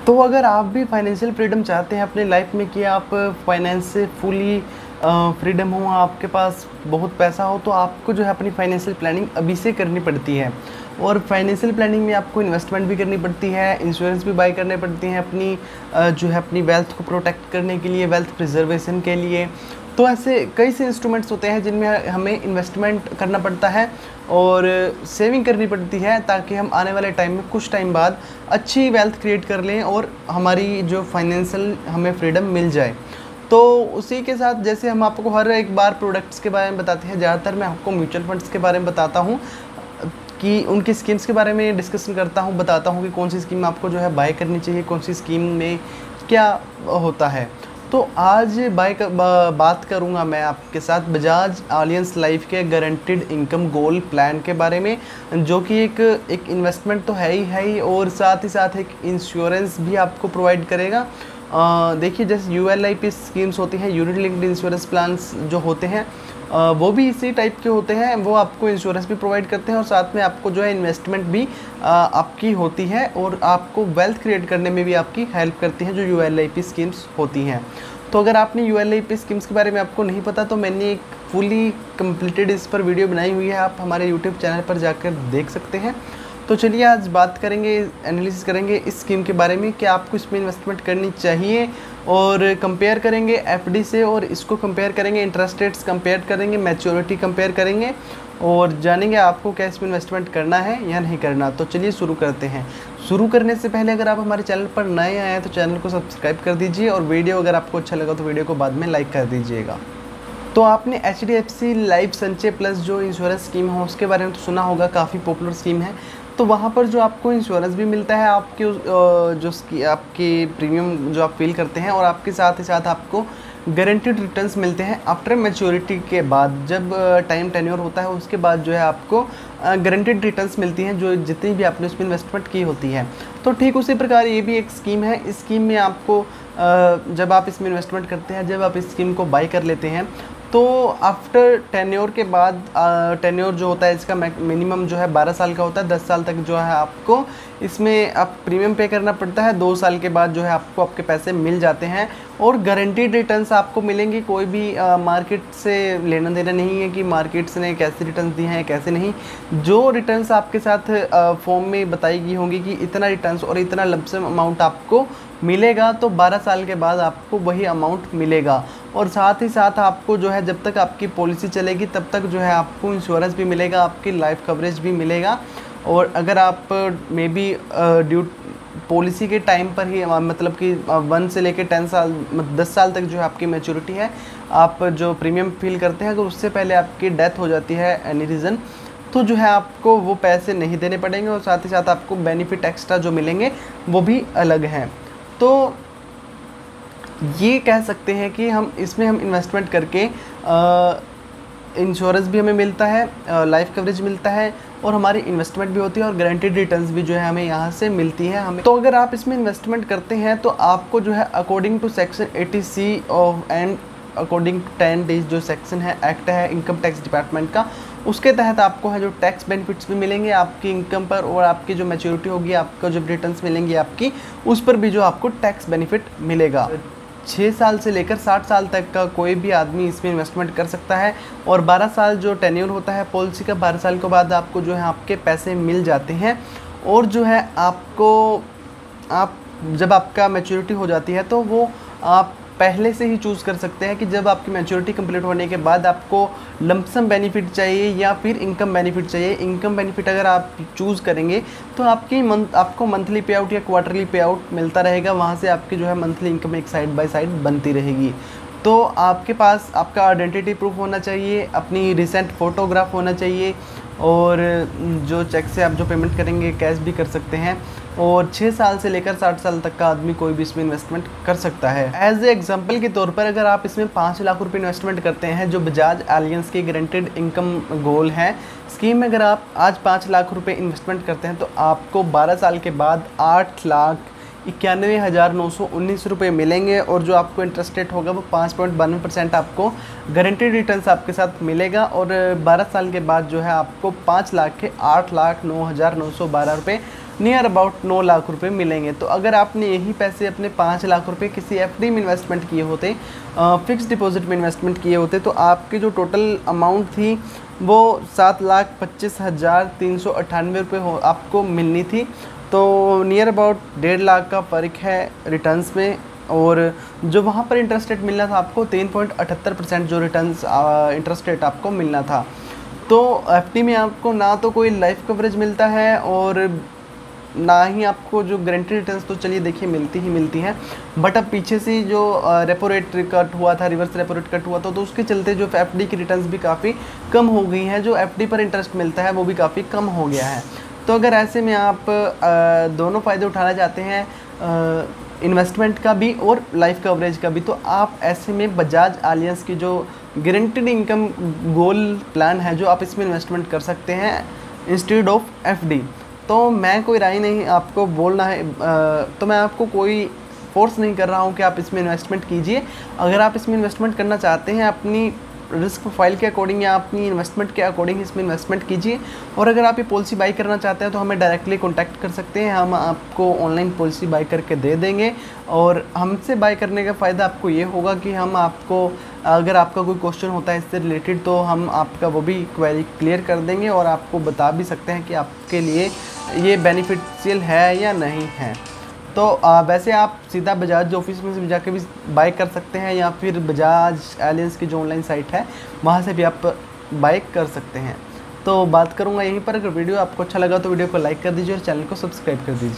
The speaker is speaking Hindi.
तो अगर आप भी फाइनेंशियल फ्रीडम चाहते हैं अपनी लाइफ में कि आप फाइनेंस से फुली फ्रीडम हो, आपके पास बहुत पैसा हो, तो आपको जो है अपनी फाइनेंशियल प्लानिंग अभी से करनी पड़ती है। और फाइनेंशियल प्लानिंग में आपको इन्वेस्टमेंट भी करनी पड़ती है, इंश्योरेंस भी बाय करने पड़ती हैं अपनी जो है अपनी वेल्थ को प्रोटेक्ट करने के लिए, वेल्थ प्रिजर्वेशन के लिए। तो ऐसे कई से इंस्ट्रूमेंट्स होते हैं जिनमें हमें इन्वेस्टमेंट करना पड़ता है और सेविंग करनी पड़ती है, ताकि हम आने वाले टाइम में कुछ टाइम बाद अच्छी वेल्थ क्रिएट कर लें और हमारी जो फाइनेंशियल हमें फ्रीडम मिल जाए। तो उसी के साथ जैसे हम आपको हर एक बार प्रोडक्ट्स के बारे में बताते हैं, ज़्यादातर मैं आपको म्यूचुअल फंड्स के बारे में बताता हूँ कि उनकी स्कीम्स के बारे में डिस्कशन करता हूँ, बताता हूँ कि कौन सी स्कीम आपको जो है बाय करनी चाहिए, कौन सी स्कीम में क्या होता है। तो आज बात करूंगा मैं आपके साथ बजाज एलियंस लाइफ के गारंटीड इनकम गोल प्लान के बारे में, जो कि एक इन्वेस्टमेंट तो है ही और साथ ही साथ एक इंश्योरेंस भी आपको प्रोवाइड करेगा। देखिए, जैसे यूएलआईपी स्कीम्स होती हैं, यूनिट लिंक्ड इंश्योरेंस प्लान्स जो होते हैं वो भी इसी टाइप के होते हैं। वो आपको इंश्योरेंस भी प्रोवाइड करते हैं और साथ में आपको जो है इन्वेस्टमेंट भी आपकी होती है और आपको वेल्थ क्रिएट करने में भी आपकी हेल्प करती हैं जो यूएलआईपी स्कीम्स होती हैं। तो अगर आपने यूएलआईपी स्कीम्स के बारे में आपको नहीं पता, तो मैंने एक फुली कंप्लीटेड इस पर वीडियो बनाई हुई है, आप हमारे यूट्यूब चैनल पर जाकर देख सकते हैं। तो चलिए आज बात करेंगे, एनालिसिस करेंगे इस स्कीम के बारे में कि आपको इसमें इन्वेस्टमेंट करनी चाहिए, और कंपेयर करेंगे एफडी से, और इसको कंपेयर करेंगे इंटरेस्ट रेट्स कंपेयर करेंगे, मैच्योरिटी कंपेयर करेंगे, और जानेंगे आपको क्या इसमें इन्वेस्टमेंट करना है या नहीं करना। तो चलिए शुरू करते हैं। शुरू करने से पहले अगर आप हमारे चैनल पर नए आए हैं तो चैनल को सब्सक्राइब कर दीजिए, और वीडियो अगर आपको अच्छा लगा तो वीडियो को बाद में लाइक कर दीजिएगा। तो आपने एचडीएफसी लाइफ संचय प्लस जो इंश्योरेंस स्कीम है उसके बारे में तो सुना होगा, काफ़ी पॉपुलर स्कीम है। तो वहाँ पर जो आपको इंश्योरेंस भी मिलता है, आपके आपके प्रीमियम जो आप फील करते हैं, और आपके साथ ही साथ आपको गारंटीड रिटर्न्स मिलते हैं आफ्टर मैच्योरिटी के बाद। जब टाइम टेन्योर होता है उसके बाद जो है आपको गारंटीड रिटर्न्स मिलती हैं जो जितनी भी आपने उसमें इन्वेस्टमेंट की होती है। तो ठीक उसी प्रकार ये भी एक स्कीम है। इस स्कीम में आपको जब आप इसमें इन्वेस्टमेंट करते हैं, जब आप इस स्कीम को बाई कर लेते हैं, तो आफ्टर टेन्योर के बाद टेन्योर जो होता है इसका मिनिमम जो है 12 साल का होता है। 10 साल तक जो है आपको इसमें आप प्रीमियम पे करना पड़ता है। 2 साल के बाद जो है आपको आपके पैसे मिल जाते हैं और गारंटीड रिटर्न्स आपको मिलेंगे। कोई भी मार्केट से लेना देना नहीं है कि मार्केट्स ने कैसे रिटर्न्स दिए हैं कैसे नहीं। जो रिटर्न्स आपके साथ फॉर्म में बताई गई होंगी कि इतना रिटर्न्स और इतना लमसम अमाउंट आपको मिलेगा, तो 12 साल के बाद आपको वही अमाउंट मिलेगा। और साथ ही साथ आपको जो है जब तक आपकी पॉलिसी चलेगी तब तक जो है आपको इंश्योरेंस भी मिलेगा, आपकी लाइफ कवरेज भी मिलेगा। और अगर आप मे बी ड्यू पॉलिसी के टाइम पर ही मतलब कि 1 से लेकर 10 साल तक जो है आपकी मैच्योरिटी है, आप जो प्रीमियम फील करते हैं, अगर उससे पहले आपकी डेथ हो जाती है एनी रीज़न, तो जो है आपको वो पैसे नहीं देने पड़ेंगे और साथ ही साथ आपको बेनिफिट एक्स्ट्रा जो मिलेंगे वो भी अलग हैं। तो ये कह सकते हैं कि हम इन्वेस्टमेंट करके इंश्योरेंस भी हमें मिलता है, लाइफ कवरेज मिलता है, और हमारी इन्वेस्टमेंट भी होती है और गारंटीड रिटर्न्स भी जो है हमें यहाँ से मिलती है हमें। तो अगर आप इसमें इन्वेस्टमेंट करते हैं तो आपको जो है according to section 80C of and according 10 days जो सेक्शन है एक्ट है इनकम टैक्स डिपार्टमेंट का, उसके तहत आपको है जो टैक्स बेनिफिट्स भी मिलेंगे आपकी इनकम पर, और आपकी जो मैच्योरिटी होगी, आपको जब रिटर्न्स मिलेंगी आपकी, उस पर भी जो आपको टैक्स बेनिफिट मिलेगा। 6 साल से लेकर 60 साल तक का कोई भी आदमी इसमें इन्वेस्टमेंट कर सकता है, और 12 साल जो टेन्योर होता है पॉलिसी का, 12 साल के बाद आपको जो है आपके पैसे मिल जाते हैं। और जो है आप जब आपका मैच्योरिटी हो जाती है तो वो आप पहले से ही चूज़ कर सकते हैं कि जब आपकी मैच्योरिटी कंप्लीट होने के बाद आपको लमसम बेनिफिट चाहिए या फिर इनकम बेनिफिट चाहिए। इनकम बेनिफिट अगर आप चूज़ करेंगे तो आपको मंथली पे आउट या क्वार्टरली पे आउट मिलता रहेगा, वहाँ से आपकी जो है मंथली इनकम एक साइड बाय साइड बनती रहेगी। तो आपके पास आपका आइडेंटिटी प्रूफ होना चाहिए, अपनी रिसेंट फ़ोटोग्राफ होना चाहिए, और जो चेक से आप जो पेमेंट करेंगे कैश भी कर सकते हैं। और 6 साल से लेकर 60 साल तक का आदमी कोई भी इसमें इन्वेस्टमेंट कर सकता है। एज ए एग्जांपल के तौर पर अगर आप इसमें 5 लाख रुपए इन्वेस्टमेंट करते हैं जो बजाज एलियंस की गारंटीड इनकम गोल है स्कीम में, अगर आप आज 5 लाख रुपए इन्वेस्टमेंट करते हैं तो आपको 12 साल के बाद 8,91,919 रुपये मिलेंगे, और जो आपको इंटरेस्ट रेट होगा वो 5.92% आपको गारंटीड रिटर्न्स आपके साथ मिलेगा। और 12 साल के बाद जो है आपको 5 लाख के 8,09,912 रुपये नियर अबाउट 9 लाख रुपए मिलेंगे। तो अगर आपने यही पैसे अपने 5 लाख रुपए किसी एफडी में इन्वेस्टमेंट किए होते, फिक्स डिपॉजिट में इन्वेस्टमेंट किए होते, तो आपकी जो टोटल अमाउंट थी वो 7,25,398 रुपये आपको मिलनी थी। तो नियर अबाउट 1.5 लाख का फ़र्क है रिटर्न्स में। और जो वहाँ पर इंटरेस्ट रेट मिलना था आपको 3.78% जो रिटर्न्स इंटरेस्ट रेट आपको मिलना था। तो एफडी में आपको ना तो कोई लाइफ कवरेज मिलता है और ना ही आपको जो गारंटी रिटर्न्स, तो चलिए देखिए मिलती ही मिलती हैं, बट अब पीछे से जो रेपो रेट कट हुआ था, रिवर्स रेपो रेट कट हुआ था, तो उसके चलते जो एफडी की रिटर्न्स भी काफ़ी कम हो गई हैं, जो एफडी पर इंटरेस्ट मिलता है वो भी काफ़ी कम हो गया है। तो अगर ऐसे में आप दोनों फ़ायदे उठाना चाहते हैं, इन्वेस्टमेंट का भी और लाइफ कवरेज का भी, तो आप ऐसे में बजाज एलियंस की जो गारंटीड इनकम गोल प्लान है, जो आप इसमें इन्वेस्टमेंट कर सकते हैं इंस्टेड ऑफ एफडी। तो मैं कोई राय नहीं आपको बोलना है, तो मैं आपको कोई फोर्स नहीं कर रहा हूँ कि आप इसमें इन्वेस्टमेंट कीजिए। अगर आप इसमें इन्वेस्टमेंट करना चाहते हैं अपनी रिस्क प्रोफाइल के अकॉर्डिंग या अपनी इन्वेस्टमेंट के अकॉर्डिंग इसमें इन्वेस्टमेंट कीजिए। और अगर आप ये पॉलिसी बाई करना चाहते हैं तो हमें डायरेक्टली कॉन्टैक्ट कर सकते हैं, हम आपको ऑनलाइन पॉलिसी बाई करके दे देंगे। और हमसे बाई करने का फ़ायदा आपको ये होगा कि हम आपको, अगर आपका कोई क्वेश्चन होता है इससे रिलेटेड, तो हम आपका वो भी क्वेरी क्लियर कर देंगे और आपको बता भी सकते हैं कि आपके लिए ये बेनिफिशियल है या नहीं है। तो वैसे आप सीधा बजाज ऑफिस में से जाके भी बाय कर सकते हैं, या फिर बजाज एलियंस की जो ऑनलाइन साइट है वहाँ से भी आप बाय कर सकते हैं। तो बात करूँगा यहीं पर। अगर वीडियो आपको अच्छा लगा तो वीडियो को लाइक कर दीजिए और चैनल को सब्सक्राइब कर दीजिए।